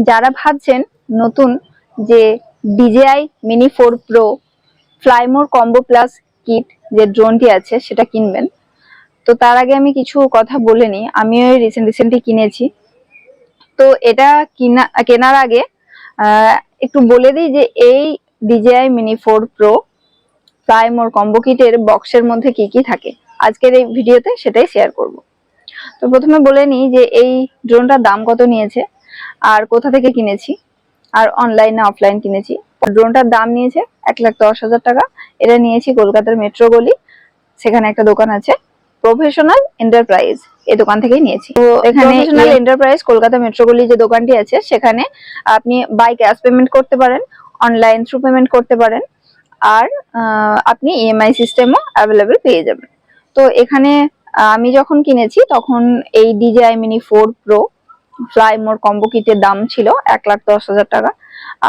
যারা ভাবছেন নতুন যে DJI Mini 4 Pro fly more combo plus kit যে ড্রোনটি আছে সেটা কিনবেন, তো তার আগে আমি কিছু কথা বলে নিই। আমিও রিসেন্টলি কিনেছি। তো এটা কেনার আগে একটু বলে দিই যে এই DJI Mini 4 Pro fly more combo কিটের বক্সের মধ্যে কি কি থাকে আজকের এই ভিডিওতে সেটাই শেয়ার করব। তো প্রথমে বলে নিই যে এই ড্রোনটার দাম কত নিয়েছে আর কোথা থেকে কিনেছি, আর অনলাইন না অফলাইন কিনেছি। ড্রোনটার দাম নিয়েছে 1,10,000 টাকা। এটা নিয়েছি কলকাতার মেট্রো গলি, সেখানে একটা দোকান আছে প্রফেশনাল এন্টারপ্রাইজ, এই দোকান থেকেই নিয়েছি। তো এখানে প্রফেশনাল এন্টারপ্রাইজ কলকাতা মেট্রো গলি যে দোকানটি আছে সেখানে আপনি বাই ক্যাশ পেমেন্ট করতে পারেন, অনলাইন থ্রু পেমেন্ট করতে পারেন, আর আপনি EMI সিস্টেমও অ্যাভেলেবেল পেয়ে যাবেন। তো এখানে আমি যখন কিনেছি তখন এই DJI Mini 4 Pro fly more combo কিটের দাম ছিল 1,10,000 টাকা।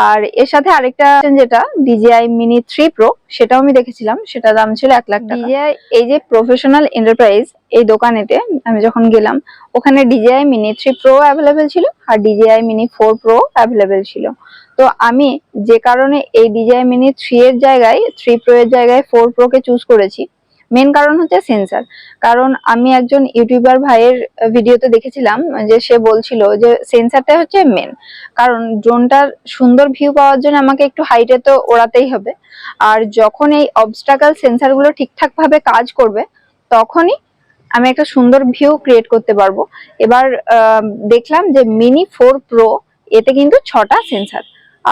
আর এর সাথে আরেকটা যেটা DJI Mini 3 Pro সেটাও আমি দেখেছিলাম, সেটা দাম ছিল 1,00,000 টাকা। DJI এই যে প্রফেশনাল এন্টারপ্রাইজ এই দোকানেতে আমি যখন গেলাম ওখানে DJI Mini 3 Pro অ্যাভেলেবেল ছিল আর DJI Mini 4 Pro অ্যাভেলেবেল ছিল। তো আমি যে কারণে এই DJI Mini 3 এর জায়গায় 3 Pro এর জায়গায় 4 Pro কে চুজ করেছি, মেন কারণ হচ্ছে সেন্সর। কারণ আমি একজন ইউটিউবার ভাইয়ের ভিডিওতে দেখেছিলাম যে সে বলছিল যে সেন্সরটা হচ্ছে মেন, কারণ ড্রোনটার সুন্দর ভিউ পাওয়ার জন্য আমাকে একটু হাইটে তো ওড়াতেই হবে। আর যখন এই অবস্টাকল সেন্সর গুলো ঠিকঠাক ভাবে কাজ করবে তখনই আমি একটা সুন্দর ভিউ ক্রিয়েট করতে পারবো। এবার দেখলাম যে Mini 4 Pro এতে কিন্তু 6টা সেন্সর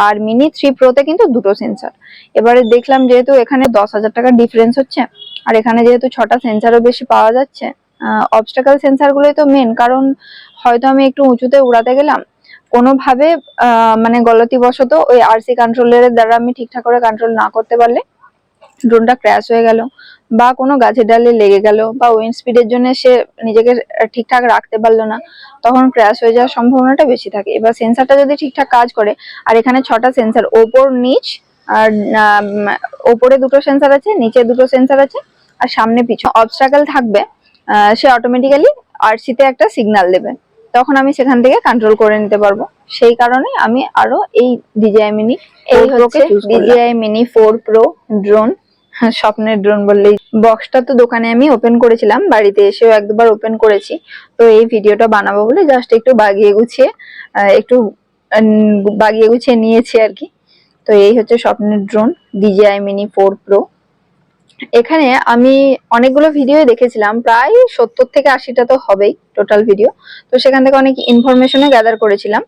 আর Mini 3 Pro তে কিন্তু 2টো সেন্সর। এবারে দেখলাম যেহেতু এখানে 10,000 টাকা ডিফারেন্স হচ্ছে আর এখানে যেহেতু 6টা সেন্সরও বেশি পাওয়া যাচ্ছে, অবস্টাকল সেন্সর গুলোই তো মেন। কারণ হয়তো আমি একটু উঁচুতে উড়াতে গেলাম, কোনোভাবে মানে গলতিবশত ওই RC কন্ট্রোলারের দ্বারা আমি ঠিকঠাক করে কন্ট্রোল না করতে পারলে ড্রোনটা ক্র্যাশ হয়ে গেল, বা কোনো গাছের ডালে লেগে গেল, বা উইন্ড স্পিডের জন্য সে নিজেকে ঠিকঠাক রাখতে পারলো না, তখন ক্র্যাশ হয়ে যাওয়ার সম্ভাবনাটা বেশি থাকে। এবার সেন্সরটা যদি ঠিকঠাক কাজ করে, আর এখানে 6টা সেন্সর, ওপর নিচ, আর ওপরে 2টো সেন্সর আছে, নিচে 2টো সেন্সর আছে, আর সামনে পিছনে অবস্টাকল থাকবে, সে অটোমেটিক্যালি RC তে একটা সিগন্যাল দেবে, তখন আমি সেখান থেকে কন্ট্রোল করে নিতে পারবো। সেই কারণে আমি আরো এই DJI Mini এই হচ্ছে DJI Mini 4 Pro ড্রোন, স্বপ্নের ড্রোন বললেই। বক্সটা তো দোকানে আমি ওপেন করেছিলাম, বাড়িতে এসেও এক দুবার ওপেন করেছি। তো এই ভিডিওটা বানাবো বলে জাস্ট একটু বাগিয়ে গুছিয়ে নিয়েছি আর কি। তো এই হচ্ছে স্বপ্নের ড্রোন DJI Mini 4 Pro। এখানে আমি অনেকগুলো ভিডিও দেখেছিলাম, প্রায় 70 থেকে 80টা তো হবেই টোটাল ভিডিও। তো সেখান থেকে অনেক ইনফরমেশনও গ্যাদার করেছিলাম।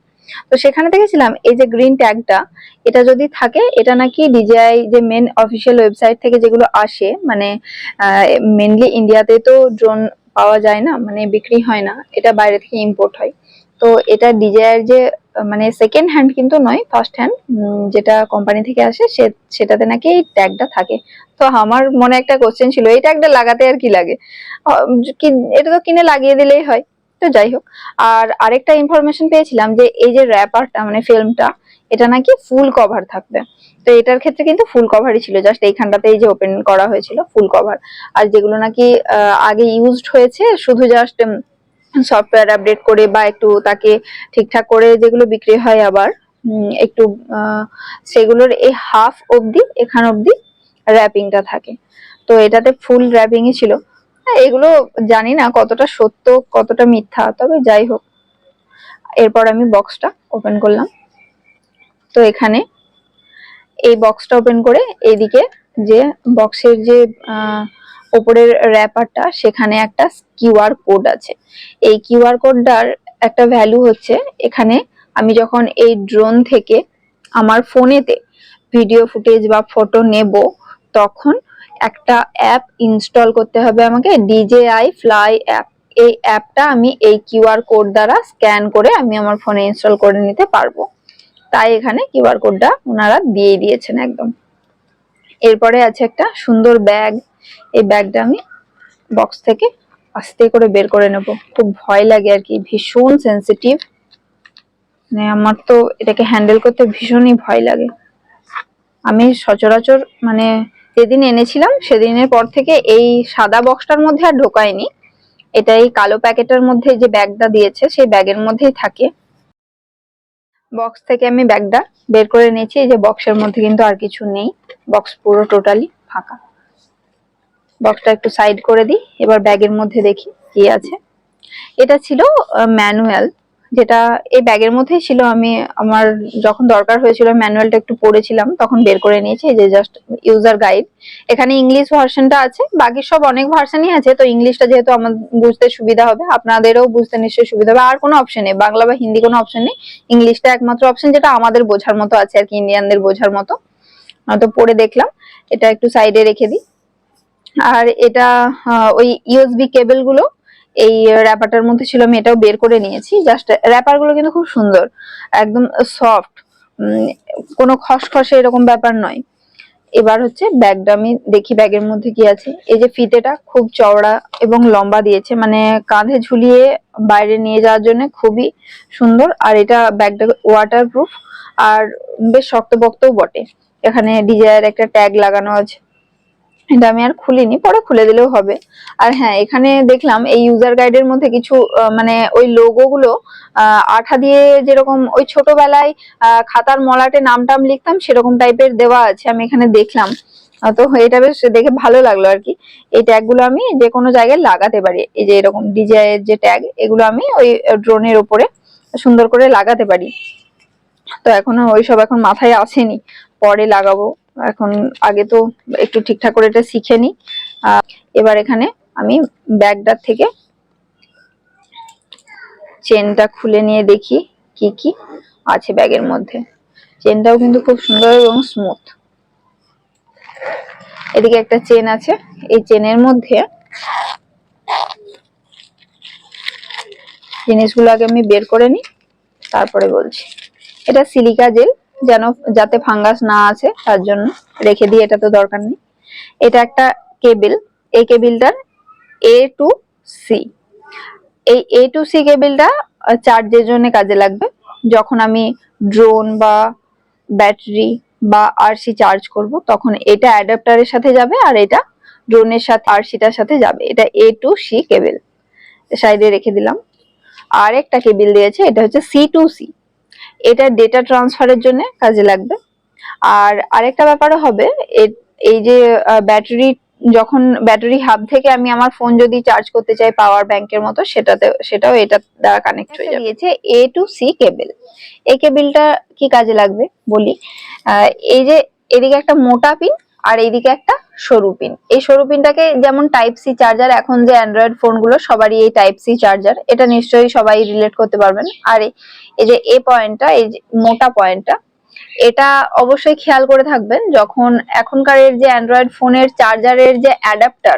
তো সেখানে দেখেছিলাম এই যে গ্রিন ট্যাগটা, এটা যদি থাকে, এটা নাকি DJI যে মেন অফিসিয়াল ওয়েবসাইট থেকে যেগুলো আসে, মানে মেনলি ইন্ডিয়াতে তো ড্রোন পাওয়া যায় না, মানে বিক্রি হয় না, এটা বাইরে থেকে ইম্পোর্ট হয়। তো এটা DJI এর যে মানে সেকেন্ড হ্যান্ড কিন্তু নয়, ফার্স্ট হ্যান্ড যেটা কোম্পানি থেকে আসে সেটাতে নাকি এই ট্যাগটা থাকে। তো আমার মনে একটা কোশ্চেন ছিল, এই ট্যাগটা লাগাতে আর কি লাগে, এটা তো কিনে লাগিয়ে দিলেই হয়। তো যাই হোক, আর আরেকটা ইনফরমেশন পেয়েছিলাম যে এই যে র্যাপারটা মানে ফিল্মটা, এটা নাকি ফুল কভার থাকবে। তো এটার ক্ষেত্রে কিন্তু ফুল কভারই ছিল, জাস্ট এইখানটাতেই যে ওপেন করা হয়েছিল ফুল কভার। আর যেগুলো নাকি আগে ইউজড হয়েছে শুধু জাস্ট সফটওয়্যার আপডেট করে বা একটু তাকে ঠিকঠাক করে যেগুলো বিক্রি হয় আবার একটু সেগুলোর এই হাফ অবধি এখান অবধি র্যাপিংটা থাকে। তো এটাতে ফুল র্যাপিংই ছিল। এগুলো জানি না কতটা সত্য কতটা মিথ্যা, তবে যাই হোক। এরপর আমি বক্সটা ওপেন করলাম। তো এখানে এই বক্সটা ওপেন করে এইদিকে যে বক্সের যে উপরের র্যাপারটা, সেখানে একটা QR কোড আছে। এই QR কোডটার একটা ভ্যালু হচ্ছে, এখানে আমি যখন এই ড্রোন থেকে আমার ফোনেতে ভিডিও ফুটেজ বা ফটো নেব, তখন একটা অ্যাপ ইনস্টল করতে হবে আমাকে, DJI Fly অ্যাপ। এই অ্যাপটা আমি এই QR কোড দ্বারা স্ক্যান করে আমি আমার ফোনে ইনস্টল করে নিতে পারবো। তাই এখানে QR কোডটা ওনারা দিয়ে দিয়েছেন একদম। এরপরে আছে একটা সুন্দর ব্যাগ। এই ব্যাগটা আমি বক্স থেকে আস্তে করে বের করে নেব, খুব ভয় লাগে আর কি, ভীষণ সেনসিটিভ, মানে আমার তো এটাকে হ্যান্ডেল করতে ভীষণই ভয় লাগে। আমি সচরাচর মানে যেদিন এনেছিলাম সেদিনের পর থেকে এই সাদা বক্সটার মধ্যে আর ঢোকায়নি, এটা এই কালো প্যাকেটের মধ্যে যে ব্যাগটা দিয়েছে সেই ব্যাগের মধ্যেই থাকে। বক্স থেকে আমি ব্যাগটা বের করে নিয়েছি। এই যে বক্সের মধ্যে কিন্তু আর কিছু নেই, বক্স পুরো টোটালি ফাঁকা। বক্সটা একটু সাইড করে দিই, এবার ব্যাগের মধ্যে দেখি কি আছে। এটা ছিল ম্যানুয়াল, যেটা এই ব্যাগের মধ্যেই ছিল। আমি আমার যখন দরকার হয়েছিল ম্যানুয়ালটা একটু পড়েছিলাম, তখন বের করে নিয়েছি। এই যে জাস্ট ইউজার গাইড, এখানে ইংলিশ ভার্সনটা আছে, বাকি সব অনেক ভার্সনই আছে। তো ইংলিশটা যেহেতু আমার বুঝতে সুবিধা হবে, আপনাদেরও বুঝতে নিশ্চয়ই সুবিধা হবে। আর কোনো অপশন নেই, বাংলা বা হিন্দি কোনো অপশন নেই, ইংলিশটা একমাত্র অপশন যেটা আমাদের বোঝার মতো আছে আর কি, ইন্ডিয়ানদের বোঝার মতো। তো পড়ে দেখলাম, এটা একটু সাইডে রেখে দিই। আর এটা ওই ইউএসবি কেবল গুলো এই র্যাপারটার মধ্যে ছিল, আমি এটাও বের করে নিয়েছি। জাস্ট র্যাপার গুলো কিন্তু খুব সুন্দর, একদম সফট, কোনো খসখসে এরকম ব্যাপার নয়। এবার হচ্ছে ব্যাগটা আমি দেখি ব্যাগের মধ্যে কি আছে। এই যে ফিতেটা খুব চওড়া এবং লম্বা দিয়েছে, মানে কাঁধে ঝুলিয়ে বাইরে নিয়ে যাওয়ার জন্য খুবই সুন্দর। আর এটা ব্যাগটা ওয়াটারপ্রুফ আর বেশ শক্তপোক্তও বটে। এখানে ডিজায়ার একটা ট্যাগ লাগানো আছে, এটা আমি আর খুলিনি, পরে খুলে দিলেও হবে। আর হ্যাঁ, এখানে দেখলাম এই ইউজার গাইডের মধ্যে কিছু মানে ওই লোগো গুলো আঠা দিয়ে যেরকম ওই ছোটবেলায় খাতার মলাটে নাম টাম লিখতাম সেরকম টাইপের দেওয়া আছে, আমি এখানে দেখলাম। তো এটা বেশ দেখে ভালো লাগলো আর কি। এই ট্যাগ গুলো আমি যে কোনো জায়গায় লাগাতে পারি, এই যে এরকম ডিজাইনের যে ট্যাগ, এগুলো আমি ওই ড্রোনের উপরে সুন্দর করে লাগাতে পারি। তো এখনো ওইসব এখন মাথায় আসেনি, পরে লাগাবো। এখন আগে তো একটু ঠিকঠাক করে এটা শিখে নি। এবার এখানে আমি ব্যাগটার থেকে চেনটা খুলে নিয়ে দেখি কি কি আছে ব্যাগের মধ্যে। চেনটাও কিন্তু খুব সুন্দর এবং স্মুথ। এদিকে একটা চেন আছে, এই চেনের মধ্যে জিনিসগুলো আগে আমি বের করে নিই, তারপরে বলছি। এটা সিলিকা জেল, যেন যাতে ফাঙ্গাস না আছে তার জন্য রেখে দিই, এটা তো দরকার নেই। এটা একটা কেবল, এই কেবলটার A to C, এই A to C কেবলটা চার্জের জন্য কাজে লাগবে। যখন আমি ড্রোন বা ব্যাটারি বা আরসি চার্জ করব, তখন এটা অ্যাডাপ্টারের সাথে যাবে আর এটা ড্রোনের সাথে আরসিটার সাথে যাবে। এটা A to C কেবল, সাইডে রেখে দিলাম। আর একটা কেবল দিয়েছে, এটা হচ্ছে C to C, এটা ডেটা ট্রান্সফারের জন্য কাজে লাগবে। আর আরেকটা ব্যাপারও হবে, এই যে ব্যাটারি, যখন ব্যাটারি হাব থেকে আমি আমার ফোন যদি চার্জ করতে চাই পাওয়ার ব্যাংকের মতো, সেটাও এটা দ্বারা কানেক্ট হয়ে যাবে। দিয়েছে A to C কেবল। এই কেবলটা কি কাজে লাগবে বলি। এই যে এদিকে একটা মোটা পিন আর এইদিকে একটা সরু পিন, এই সরু পিনটাকে যেমন Type-C চার্জার, এখন যে অ্যান্ড্রয়েড ফোন গুলো সবারই এই Type-C চার্জার, এটা নিশ্চয়ই সবাই রিলেট করতে পারবেন। আর এই যে এ পয়েন্টটা, এই যে মোটা পয়েন্টটা, এটা অবশ্যই খেয়াল করে থাকবেন, যখন এখনকার যে অ্যান্ড্রয়েড ফোনের চার্জারের যে অ্যাডাপ্টার,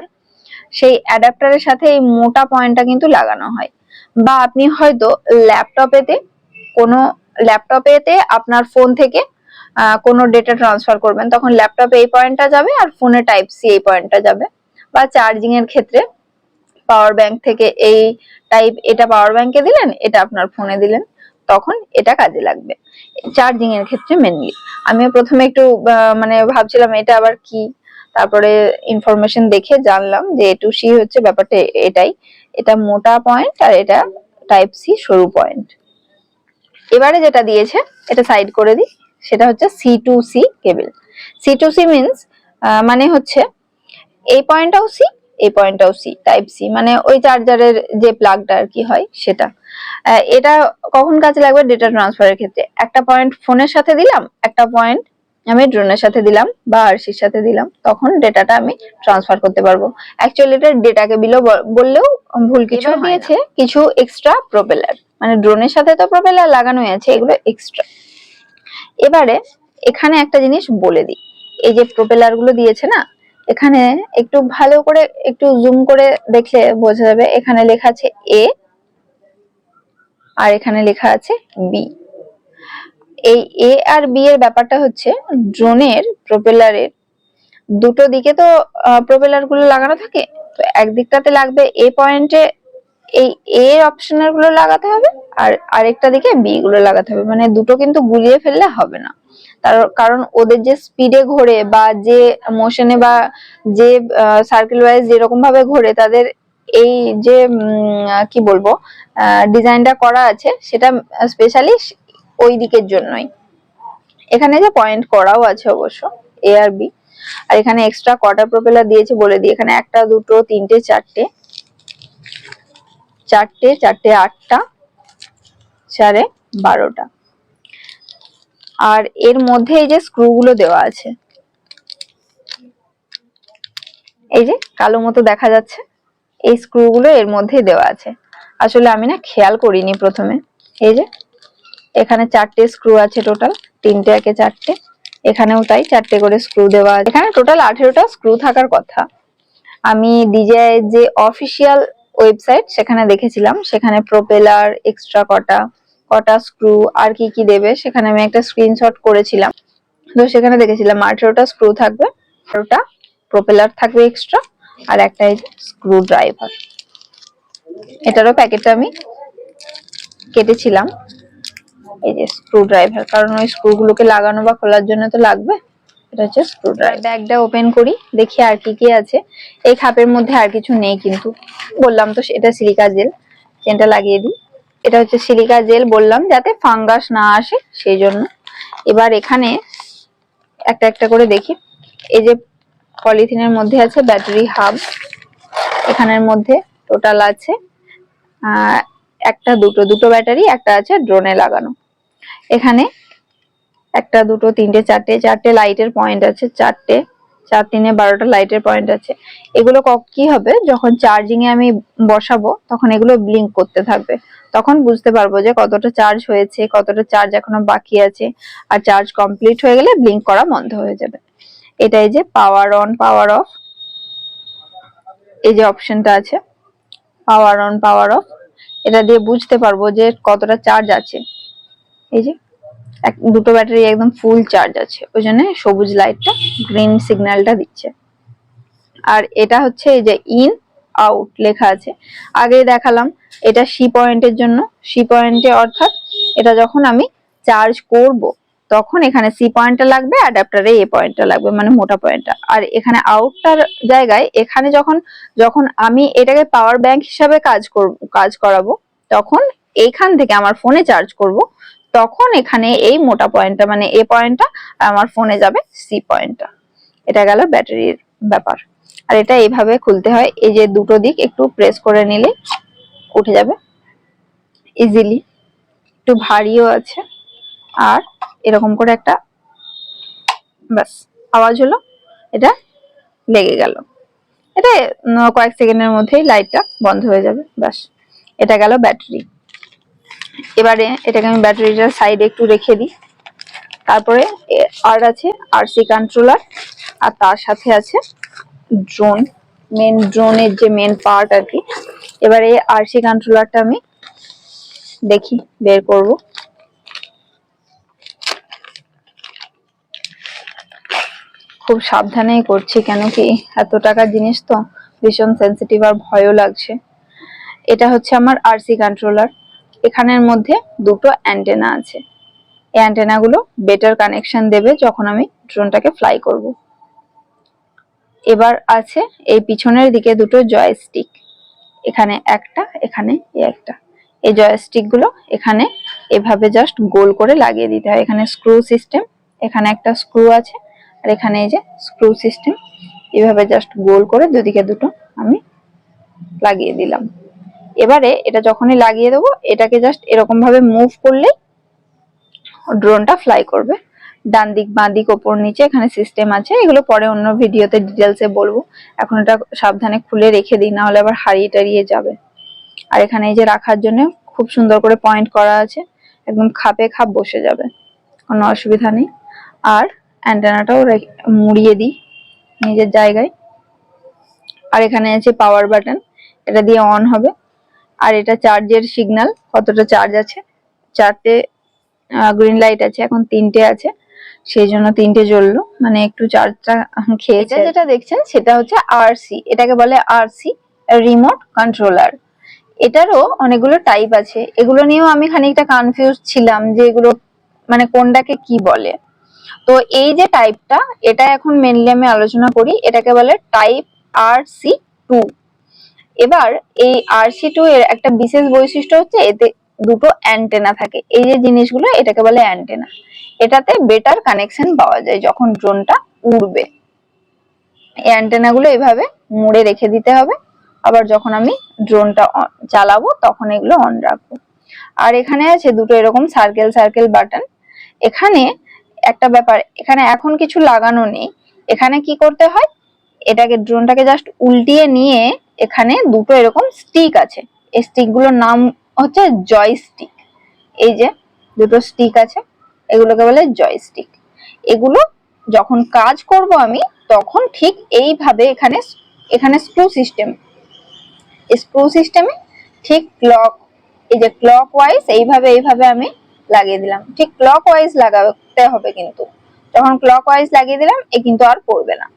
সেই অ্যাডাপ্টারের সাথে এই মোটা পয়েন্টটা কিন্তু লাগানো হয়। বা আপনি হয়তো ল্যাপটপেতে আপনার ফোন থেকে কোনো ডেটা ট্রান্সফার করবেন, তখন ল্যাপটপে এই পয়েন্টটা যাবে আর ফোনে Type-C এই পয়েন্টটা যাবে। বা চার্জিং এর ক্ষেত্রে পাওয়ার ব্যাংক থেকে এটা পাওয়ার ব্যাংকে দিলেন, এটা আপনার ফোনে দিলেন, তখন এটা কাজে লাগবে চার্জিং এর ক্ষেত্রে মেনলি। আমিও প্রথমে একটু মানে ভাবছিলাম এটা আবার কি, তারপরে ইনফরমেশন দেখে জানলাম যে A to C হচ্ছে ব্যাপারটা এটাই। এটা মোটা পয়েন্ট আর এটা Type-C সরু পয়েন্ট। এবারে যেটা দিয়েছে এটা সাইড করে দিই, সেটা হচ্ছে C to C cable. C to C means মানে হচ্ছে এই পয়েন্টটাও C, এই পয়েন্টটাও C, Type-C, মানে ওই চার্জারের যে প্লাগটা আর কি হয় সেটা। এটা কখন কাজে লাগবে? ডেটা ট্রান্সফারের ক্ষেত্রে। একটা পয়েন্ট ফোনের সাথে দিলাম, একটা পয়েন্ট আমি ড্রোনের সাথে দিলাম বা আরসির সাথে দিলাম, তখন ডেটাটা আমি ট্রান্সফার করতে পারবো। অ্যাকচুয়ালি এটা ডেটা কেবল বললেও ভুল কিছু দিয়েছে। কিছু এক্সট্রা প্রপেলার, মানে ড্রোনের সাথে তো প্রপেলার লাগানোই আছে, এগুলো এক্সট্রা। এবারে এখানে একটা জিনিস বলে দিই, এই যে প্রপেলার গুলো দিয়েছে না, এখানে একটু ভালো করে একটু জুম করে দেখলে বোঝা যাবে, এখানে লেখা আছে A আর এখানে লেখা আছে B। এই A আর B এর ব্যাপারটা হচ্ছে, ড্রোনের প্রপেলারের দুটো দিকে তো প্রপেলার গুলো লাগানো থাকে, তো একদিকটাতে লাগবে A পয়েন্টে এই A অপশনাল গুলো লাগাতে হবে, আর আরেকটা দিকে B গুলো লাগাতে হবে। মানে দুটো কিন্তু গুলিয়ে ফেললে হবে না, তার কারণ ওদের যে স্পিডে ঘোরে বা যে মোশনে বা যে সার্কেল ওয়াইজ যেরকম ভাবে ঘোরে, তাদের এই যে কি বলবো ডিজাইনটা করা আছে, সেটা স্পেশালি ওই দিকের জন্যই। এখানে যে পয়েন্ট করাও আছে অবশ্য এ আর বি। আর এখানে এক্সট্রা কটা প্রপেলার দিয়েছে বলে দিই, এখানে একটা দুটো তিনটে চারটে, চারটে চারটে আটটা, চারে 12টা। আর এর মধ্যে এই যে স্ক্রু গুলো দেওয়া আছে, এই যে কালো মতো দেখা যাচ্ছে, এই স্ক্রু গুলো এর মধ্যে দেওয়া আছে। আসলে আমি না খেয়াল করিনি প্রথমে। এই যে এখানে 4টে স্ক্রু আছে টোটাল, 3টে একে 4টে, এখানেও তাই 4টে করে স্ক্রু দেওয়া আছে। এখানে টোটাল 18টা স্ক্রু থাকার কথা। আমি ডিজিআই যে অফিসিয়াল ওয়েবসাইট সেখানে দেখেছিলাম, সেখানে প্রপেলার এক্সট্রা কটা কটা স্ক্রু আর কি কি দেবে সেখানে আমি একটা স্ক্রিনশট করেছিলাম। তো সেখানে দেখেছিলাম 18টা স্ক্রু থাকবে, 18টা প্রপেলার থাকবে এক্সট্রা, আর একটা স্ক্রু ড্রাইভার। এটারও প্যাকেটটা আমি কেটেছিলাম। এই যে স্ক্রু ড্রাইভার, কারণ ওই স্ক্রু গুলোকে লাগানো বা খোলার জন্য তো লাগবে। এটা হচ্ছে স্ক্রু ড্রাইভার। ব্যাগটা ওপেন করি, দেখি আর কি কি আছে। এই খাপের মধ্যে আর কিছু নেই, কিন্তু বললাম তো এটা সিলিকা জেল, চেনটা লাগিয়ে দিই। এটা হচ্ছে সিলিকা জেল, বললাম যাতে ফাঙ্গাস না আসে সেই জন্য। এবার এখানে একটা একটা করে দেখি। এই যে পলিথিনের মধ্যে আছে ব্যাটারি হাব, এখানের মধ্যে টোটাল আছে একটা দুটো ব্যাটারি, একটা আছে ড্রোনে লাগানো। এখানে একটা দুটো তিনটে চারটে লাইটের পয়েন্ট আছে, 4টে, 4 3 12টা লাইটের পয়েন্ট আছে। এগুলো কি হবে, যখন চার্জিং এ আমি বসাবো তখন এগুলো ব্লিঙ্ক করতে থাকবে, তখন বুঝতে পারবো যে কতটা চার্জ হয়েছে, কতটা চার্জ এখনো বাকি আছে। আর চার্জ কমপ্লিট হয়ে গেলে ব্লিঙ্ক করা বন্ধ হয়ে যাবে। এটাই যে পাওয়ার অন পাওয়ার অফ, এই যে অপশনটা আছে পাওয়ার অন পাওয়ার অফ, এটা দিয়ে বুঝতে পারবো যে কতটা চার্জ আছে। এই যে দুটো ব্যাটারি একদম ফুল চার্জ আছে, ওই জন্য সবুজ লাইটটা গ্রিন সিগন্যালটা দিচ্ছে। আর এটা হচ্ছে এই যে ইন আউট লেখা আছে, আগে দেখালাম। এটা সি পয়েন্টের জন্য, সি পয়েন্টে অর্থাৎ এটা যখন আমি চার্জ করব তখন এখানে সি পয়েন্টটা লাগবে, অ্যাডাপ্টারে এ পয়েন্টটা লাগবে, মানে মোটা পয়েন্টটা। আর এখানে আউটটার জায়গায় এখানে যখন যখন আমি এটাকে পাওয়ার ব্যাংক হিসাবে কাজ করাবো, তখন এইখান থেকে আমার ফোনে চার্জ করব, তখন এখানে এই মোটা পয়েন্টটা মানে এ পয়েন্টটা, আমার ফোনে যাবে সি পয়েন্টটা। এটা গেল ব্যাটারির ব্যাপার। আর এটা এইভাবে খুলতে হয়, এই যে দুটো দিক একটু প্রেস করে নিলে উঠে যাবে ইজিলি। একটু ভারীও আছে, আর এরকম করে একটা ব্যাস আওয়াজ হলো, এটা লেগে গেল। এটা কয়েক সেকেন্ডের মধ্যেই লাইটটা বন্ধ হয়ে যাবে, ব্যাস। এটা গেল ব্যাটারি। এবারে এটাকে আমি ব্যাটারিটার সাইডে একটু রেখে দিই। তারপরে আর আছে আরসি কন্ট্রোলার, আর তার সাথে আছে ড্রোন, মেন ড্রোনের যে মেন পার্ট আর কি। এবারে আরসি কন্ট্রোলারটা আমি দেখি বের করব। খুব সাবধানেই করছি, কেন কি এত টাকার জিনিস তো ভীষণ সেন্সিটিভ, আর ভয়ও লাগছে। এটা হচ্ছে আমার আরসি কন্ট্রোলার। এখানের মধ্যে দুটো অ্যান্টেনা আছে, এই অ্যান্টেনা গুলো বেটার কানেকশন দেবে যখন আমি ড্রোনটাকে ফ্লাই করব। এবার আছে এই পিছনের দিকে দুটো জয়স্টিক, এখানে একটা, এখানে একটা। এই জয়স্টিক গুলো এখানে এভাবে জাস্ট গোল করে লাগিয়ে দিতে হয়। এখানে স্ক্রু সিস্টেম, এখানে একটা স্ক্রু আছে, আর এখানে এই যে স্ক্রু সিস্টেম, এভাবে জাস্ট গোল করে দুদিকে দুটো আমি লাগিয়ে দিলাম। এবারে এটা যখনই লাগিয়ে দেবো, এটাকে জাস্ট এরকম ভাবে মুভ করলেই ড্রোনটা ফ্লাই করবে। ডান দিক বাঁ দিক ওপর নিচে এখানে সিস্টেম আছে, এগুলো পরে অন্য ভিডিওতে ডিটেলসে বলবো। এখন এটা সাবধানে খুলে রেখে দিই, না হলে আবার হারিয়ে টারিয়ে যাবে। আর এখানে এই যে রাখার জন্য খুব সুন্দর করে পয়েন্ট করা আছে, একদম খাপে খাপ বসে যাবে, কোনো অসুবিধা নেই। আর অ্যান্টেনাটাও মুড়িয়ে দিই নিজের জায়গায়। আর এখানে আছে পাওয়ার বাটন, এটা দিয়ে অন হবে। আর এটা চার্জের সিগন্যাল, কতটা চার্জ আছে। 4টে গ্রিন লাইট আছে, এখন 3টে আছে, সেই জন্য 3টে জ্বললো, মানে একটু চার্জটা খেয়েছে। যেটা দেখছেন সেটা হচ্ছে আরসি, এটাকে বলে আরসি রিমোট কন্ট্রোলার। এটারও অনেকগুলো টাইপ আছে, এগুলো নিয়েও আমি খানিকটা কনফিউজ ছিলাম যে এগুলো মানে কোনটাকে কি বলে। তো এই যে টাইপটা, এটা এখন মেনলি আমি আলোচনা করি, এটাকে বলে টাইপ RC2। এবার এই RC2 এর একটা বিশেষ বৈশিষ্ট্য হচ্ছে এতে দুটো অ্যান্টেনা থাকে, এই যে জিনিসগুলো এটাকে বলে অ্যান্টেনা। এটাতে বেটার কানেকশন পাওয়া যায় যখন ড্রোনটা উড়বে। এই অ্যান্টেনা গুলো এইভাবে মুড়ে রেখে দিতে হবে, আবার যখন আমি ড্রোনটা চালাবো তখন এগুলো অন রাখবো। আর এখানে আছে দুটো এরকম সার্কেল সার্কেল বাটন। এখানে একটা ব্যাপার, এখানে এখন কিছু লাগানো নেই। এখানে কি করতে হয়, এটাকে ড্রোনটাকে জাস্ট উল্টিয়ে নিয়ে এখানে দুটো এরকম স্টিক আছে, এই স্টিক গুলোর নাম হচ্ছে জয়স্টিক। এই যে দুটো স্টিক আছে, এগুলোকে বলে জয়স্টিক। এগুলো যখন কাজ করব আমি তখন ঠিক এইভাবে এখানে এখানে স্ক্রু সিস্টেমে ঠিক ক্লক, এই যে ক্লক ওয়াইজ এইভাবে আমি লাগিয়ে দিলাম। ঠিক ক্লক ওয়াইজ লাগাতে হবে, কিন্তু যখন ক্লক ওয়াইজ লাগিয়ে দিলাম এ কিন্তু আর পড়বে না।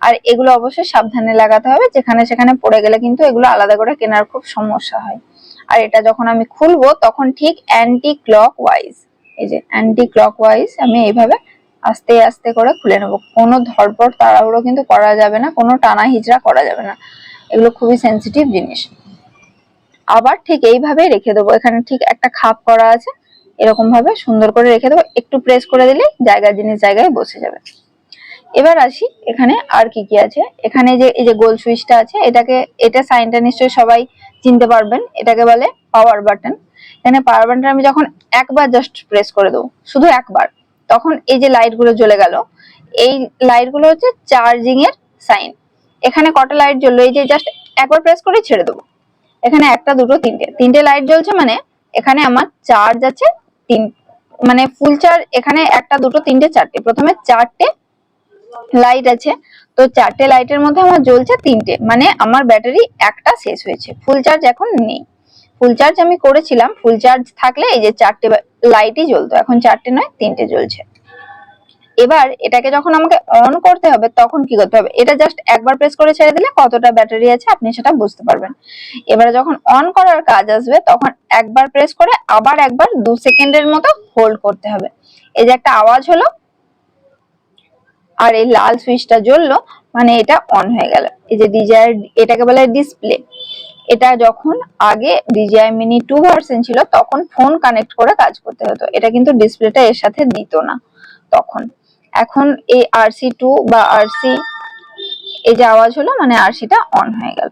আর এগুলো অবশ্যই সাবধানে লাগাতে হবে, যেখানে সেখানে পড়ে গেলে কিন্তু এগুলো আলাদা করে কেনার খুব সমস্যা হয়। আর এটা যখন আমি খুলবো তখন ঠিক অ্যান্টি ক্লক ওয়াইজ, এই যে অ্যান্টি ক্লক ওয়াইজ আমি এইভাবে আস্তে আস্তে করে খুলে নেবো। কোনো ধরপড় তাড়াহুড়ো কিন্তু করা যাবে না, কোনো টানা হিজড়া করা যাবে না, এগুলো খুবই সেন্সিটিভ জিনিস। আবার ঠিক এইভাবে রেখে দেবো, এখানে ঠিক একটা খাপ করা আছে, এরকম ভাবে সুন্দর করে রেখে দেবো, একটু প্রেস করে দিলেই জিনিস জায়গায় বসে যাবে। এবার আসি এখানে আর কি কি আছে। এখানে যে এই যে গোল সুইচটা আছে, এটা সাইনটা নিশ্চয়ই সবাই চিনতে পারবেন, এটাকে বলে পাওয়ার বাটন। এখানে পাওয়ার বাটন আমি যখন একবার জাস্ট প্রেস করে দেবো, শুধু একবার, তখন এই যে লাইট গুলো জ্বলে গেল, এই লাইট গুলো হচ্ছে চার্জিং এর সাইন। এখানে কটা লাইট জ্বললো, এই যে জাস্ট একবার প্রেস করে ছেড়ে দেবো, এখানে একটা দুটো তিনটে লাইট জ্বলছে, মানে এখানে আমার চার্জ আছে মানে ফুল চার্জ। এখানে একটা দুটো তিনটে চারটে, প্রথমে চারটে লাইট আছে, তো চারটে লাইটের মধ্যে আমার জ্বলছে তিনটে, মানে আমার ব্যাটারি একটা শেষ হয়েছে, ফুল চার্জ এখন নেই। ফুল চার্জ আমি করেছিলাম, ফুল চার্জ থাকলে এই যে চারটে লাইটই জ্বলতো, এখন চারটে নয় তিনটে জ্বলছে। এবার এটাকে যখন আমাকে অন করতে হবে তখন কি করতে হবে, এটা জাস্ট একবার প্রেস করে ছেড়ে দিলে কতটা ব্যাটারি আছে আপনি সেটা বুঝতে পারবেন। এবারে যখন অন করার কাজ আসবে তখন একবার প্রেস করে আবার একবার 2 সেকেন্ডের মতো হোল্ড করতে হবে। এই যে একটা আওয়াজ হলো আর এই লাল সুইচটা জ্বললো, মানে এটা অন হয়ে গেল। এই যে DJI, এটাকে বলে ডিসপ্লে। এটা যখন আগে DJI Mini 2 ভার্সন ছিল তখন ফোন কানেক্ট করে কাজ করতে হতো, এটা কিন্তু ডিসপ্লেটা এর সাথে দিত না তখন। এখন এই RC2 বা RC, এই যে আওয়াজ হলো মানে RC-টা অন হয়ে গেল।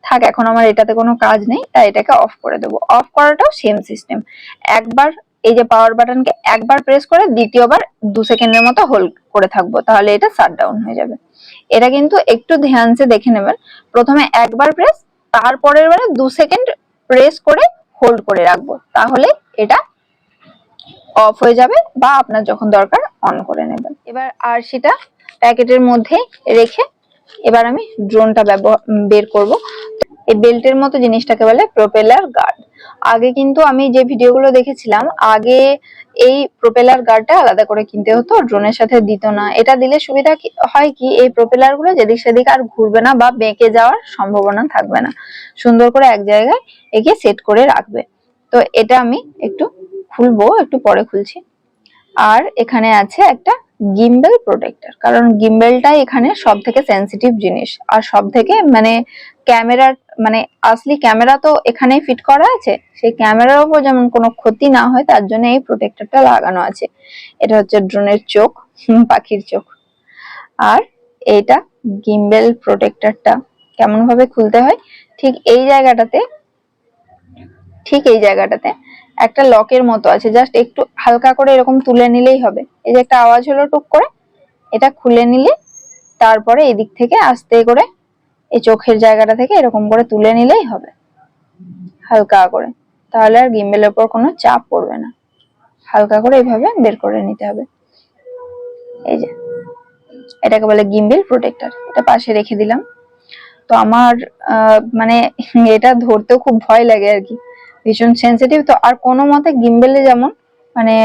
থাক, এখন আমার এটাতে কোনো কাজ নেই, তাই এটাকে অফ করে দেবো। অফ করাটাও সেম সিস্টেম, একবার এই যে পাওয়ার বাটনকে একবার প্রেস করে দ্বিতীয়বার 2 সেকেন্ডের মতো হোল্ড করে থাকবো, তাহলে এটা শাটডাউন হয়ে যাবে। এটা কিন্তু একটু ধ্যানসে দেখে নেবেন, প্রথমে একবার প্রেস, তারপরের বারে 2 সেকেন্ড প্রেস করে হোল্ড করে রাখবো, তাহলে এটা অফ হয়ে যাবে, বা আপনার যখন দরকার অন করে নেবেন। এবার RC-টা প্যাকেটের মধ্যে রেখে এবার আমি ড্রোনটা বের করব। এই বেল্টের মতো জিনিসটাকে বলে প্রপেলার গার্ড। আগে কিন্তু আমি যে ভিডিওগুলো দেখেছিলাম, আগে এই প্রপেলার গার্ডটা আলাদা করে কিনতে হতো, ড্রোনের সাথে দিত না। এটা দিলে সুবিধা হয় কি, এই প্রপেলার গুলো যেদিক সেদিক আর ঘুরবে না বা বেঁকে যাওয়ার সম্ভাবনা থাকবে না, সুন্দর করে এক জায়গায় একে সেট করে রাখবে। তো এটা আমি একটু খুলবো, একটু পরে খুলছি। আর এখানে আছে একটা গিম্বেল প্রোটেক্টর, কারণ গিম্বেলটাই এখানে সব থেকে সেন্সিটিভ জিনিস, আর সব থেকে মানে ক্যামেরার, মানে আসলি ক্যামেরা তো এখানেই ফিট করা আছে, সেই ক্যামেরার উপর যেমন কোনো ক্ষতি না হয় তার জন্য এই প্রোটেক্টরটা লাগানো আছে। এটা হচ্ছে ড্রোনের চোখ, পাখির চোখ। আর এইটা গিম্বেল প্রোটেক্টরটা কেমন ভাবে খুলতে হয়, ঠিক এই জায়গাটাতে একটা লকের মতো আছে, জাস্ট একটু হালকা করে এরকম তুলে নিলেই হবে। এই যে একটা আওয়াজ হলো টুক করে, এটা খুলে নিলে তারপরে এদিক থেকে আস্তে করে এই চোখের জায়গাটা থেকে এরকম করে তুলে নিলেই হবে, হালকা করে, তাহলে আর গিম্বেলের উপর কোনো চাপ পড়বে না। হালকা করে এইভাবে বের করে নিতে হবে। এই যে এটাকে বলে গিম্বেল প্রোটেক্টর, এটা পাশে রেখে দিলাম। তো আমার মানে এটা ধরতেও খুব ভয় লাগে আর কি, ভীষণ সেন্সিটিভ তো। আর কোনো মতে গিম্বেলে যেমন মানে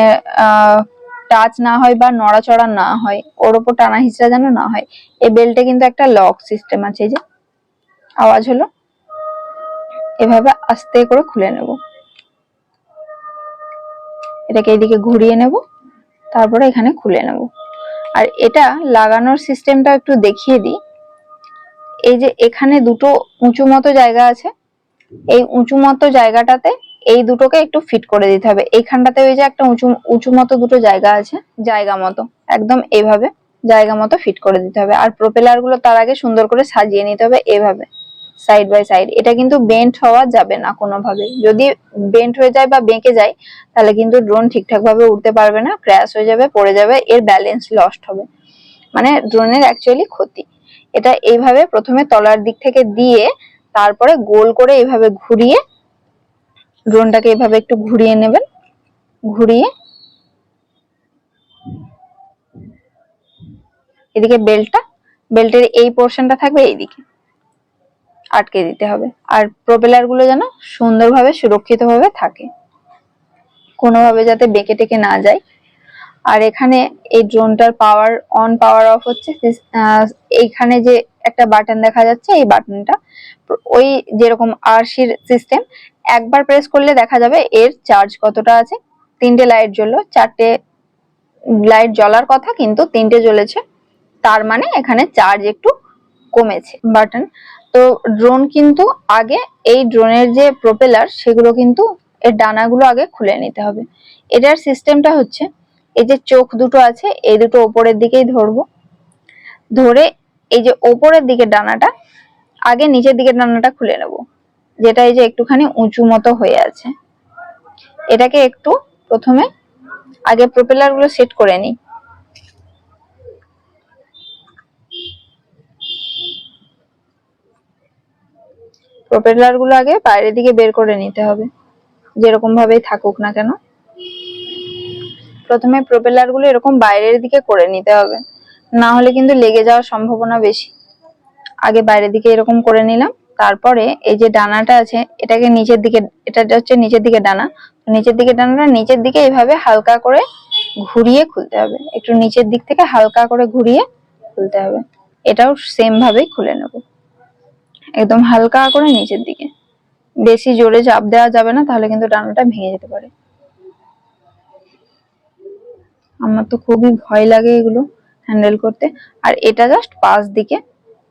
টাচ না হয় বা নড়াচড়া না হয়, ওর উপর টানা হিচড়া যেন না হয়, এই বেল্টে কিন্তু একটা লক সিস্টেম আছে। এই যে আওয়াজ হলো, এভাবে আস্তে করে খুলে নেব, এটাকে এইদিকে ঘুরিয়ে নেব, তারপরে এখানে খুলে নেব। আর এটা লাগানোর সিস্টেমটা একটু দেখিয়ে দিই। এই যে এখানে দুটো উঁচু মতো জায়গা আছে, এই উঁচু মতো জায়গাটাতে এই দুটোকে একটু ফিট করে দিতে হবে। এইখানটাতে ওই যে একটা উঁচু উঁচু মতো দুটো জায়গা আছে, জায়গা মতো একদম এইভাবে জায়গা মতো ফিট করে দিতে হবে। আর প্রোপেলার গুলো তার আগে সুন্দর করে সাজিয়ে নিতে হবে এভাবে সাইড বাই সাইড। এটা কিন্তু বেন্ট হওয়া যাবে না কোনোভাবে। যদি বেন্ট হয়ে যায় বা বেঁকে যায় তাহলে কিন্তু ড্রোন ঠিকঠাক ভাবে উড়তে পারবে না, ক্র্যাশ হয়ে যাবে, পড়ে যাবে, এর ব্যালেন্স লস্ট হবে, মানে ড্রোনের অ্যাকচুয়ালি ক্ষতি। এটা এইভাবে প্রথমে তলার দিক থেকে দিয়ে তারপরে গোল করে এইভাবে ঘুরিয়ে ড্রোনটাকে এইভাবে একটু ঘুরিয়ে নেবেন। ঘুরিয়ে এদিকে বেল্টের এই পোর্শনটা থাকবে, এইদিকে আটকে দিতে হবে। আর প্রোপেলার গুলো যেন সুন্দরভাবে সুরক্ষিত ভাবে থাকে, কোনোভাবে যাতে বেঁকে টেকে না যায়। আর এখানে এই ড্রোনটার পাওয়ার অন পাওয়ার অফ হচ্ছে এইখানে যে একটা বাটন দেখা যাচ্ছে, এই বাটনটা ওই যেরকম আরসির সিস্টেম, একবার প্রেস করলে দেখা যাবে এর চার্জ কতটা আছে। 3টে লাইট জ্বললো, 4টে লাইট জ্বলার কথা কিন্তু 3টে জ্বলেছে, তার মানে এখানে চার্জ একটু কমেছে বাটন। তো ড্রোন কিন্তু আগে এই ড্রোনের যে প্রোপেলার সেগুলো কিন্তু এর ডানাগুলো আগে খুলে নিতে হবে। এটার সিস্টেমটা হচ্ছে এই যে চোখ দুটো আছে, এই দুটো ওপরের দিকেই ধরবো, ধরে এই যে ওপরের দিকে ডানাটা আগে নিচের দিকে ডানাটা খুলে নেব, যেটা এই যে একটুখানি উঁচু মতো হয়ে আছে। এটাকে একটু প্রথমে আগে প্রোপেলার গুলো সেট করে নিই। প্রোপেলার গুলো আগে বাইরের দিকে বের করে নিতে হবে, যেরকম ভাবেই থাকুক না কেন। প্রথমে প্রোপেলার গুলো এরকম বাইরের দিকে করে নিতে হবে, না হলে কিন্তু লেগে যাওয়ার সম্ভাবনা বেশি। আগে বাইরের দিকে এরকম করে নিলাম, তারপরে এই যে ডানাটা আছে এটাকে নিচের দিকে, এটা হচ্ছে নিচের দিকে ডানা, নিচের দিকে ডানাটা নিচের দিকে এইভাবে হালকা করে ঘুরিয়ে খুলতে হবে, একটু নিচের দিক থেকে হালকা করে ঘুরিয়ে খুলতে হবে। এটাও সেম ভাবেই খুলে নেব, একদম হালকা করে নিচের দিকে, বেশি জোরে চাপ দেওয়া যাবে না, তাহলে কিন্তু ডানাটা ভেঙে যেতে পারে। আমার তো খুবই ভয় লাগে এগুলো হ্যান্ডেল করতে। আর এটা জাস্ট পাশ দিকে,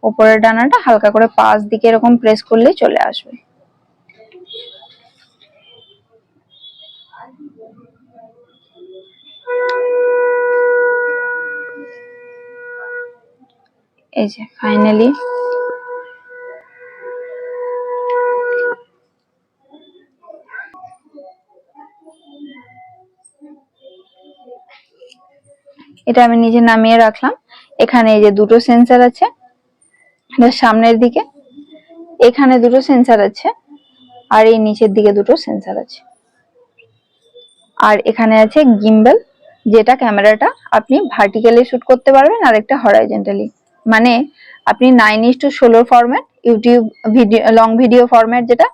উপরের ডানাটা হালকা করে পাশ দিকে এরকম প্রেস করলেই চলে আসবে। এই যে ফাইনালি এটা আমি নিজে নামিয়ে রাখলাম। এখানে এই যে দুটো সেন্সর আছে, এটা সামনের দিকে, এখানে দুটো সেন্সর আছে, আর এই নিচের দিকে দুটো সেন্সর আছে। আর এখানে আছে গিম্বল, যেটা ক্যামেরাটা আপনি ভার্টিক্যালি শুট করতে পারবেন, আর একটা হরাইজন্টালি, মানে আপনি 9:16 format, YouTube video long video format যেটা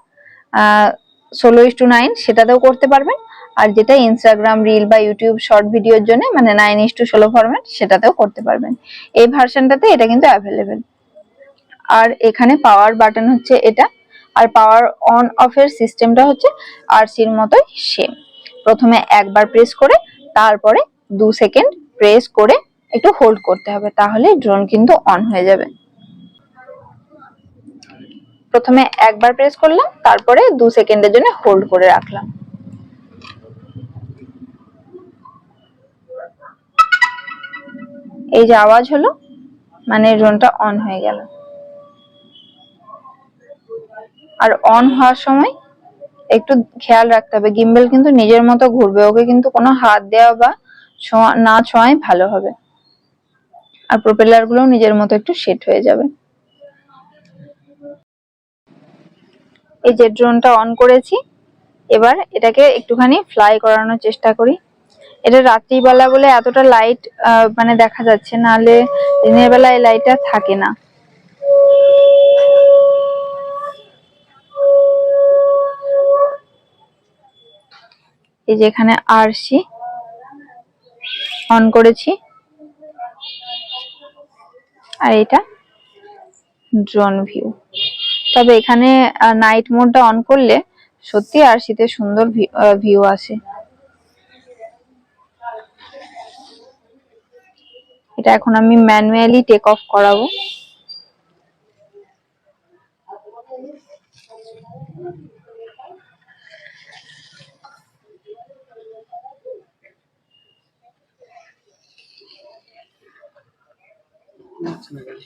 16:9 সেটাতেও করতে পারবেন, আর যেটা ইনস্টাগ্রাম রিল বা ইউটিউব শর্ট ভিডিওর জন্য মানে 9:16 ফরম্যাট সেটাতেও করতে পারবেন। এই ভার্সনটাতে এটা কিন্তু অ্যাভেলেবেল। আর এখানে পাওয়ার বাটন হচ্ছে এটা, আর পাওয়ার অন অফ এর সিস্টেমটা হচ্ছে আরসির মতোই সেম। প্রথমে একবার প্রেস করে তারপরে 2 সেকেন্ড প্রেস করে একটু হোল্ড করতে হবে, তাহলে ড্রোন কিন্তু অন হয়ে যাবে। প্রথমে একবার প্রেস করলাম, তারপরে 2 সেকেন্ডের জন্য হোল্ড করে রাখলাম। এই যে আওয়াজ হলো মানে ড্রোনটা অন হয়ে গেল। আর অন হওয়ার সময় একটু খেয়াল রাখতে হবে গিম্বল কিন্তু নিজের মতো ঘুরবে, ওকে কিন্তু কোনো হাত দেওয়া বা না ছোঁয়াই ভালো হবে। আর প্রোপেলার গুলো নিজের মতো একটু সেট হয়ে যাবে। এই যে ড্রোনটা অন করেছি, এবার এটাকে একটুখানি ফ্লাই করানোর চেষ্টা করি। এটা রাত্রিবেলা বলে এতটা লাইট মানে দেখা যাচ্ছে, নাহলে দিনের বেলা এই লাইটটা থাকে না। এই যে এখানে আরসি অন করেছি, আর এটা ড্রোন ভিউ। তবে এখানে নাইট মোডটা অন করলে সত্যি আরসিতে সুন্দর ভিউ আসে। এটা এখন আমি ম্যানুয়ালি টেক অফ করাবো। নিচ্ছে না কেন?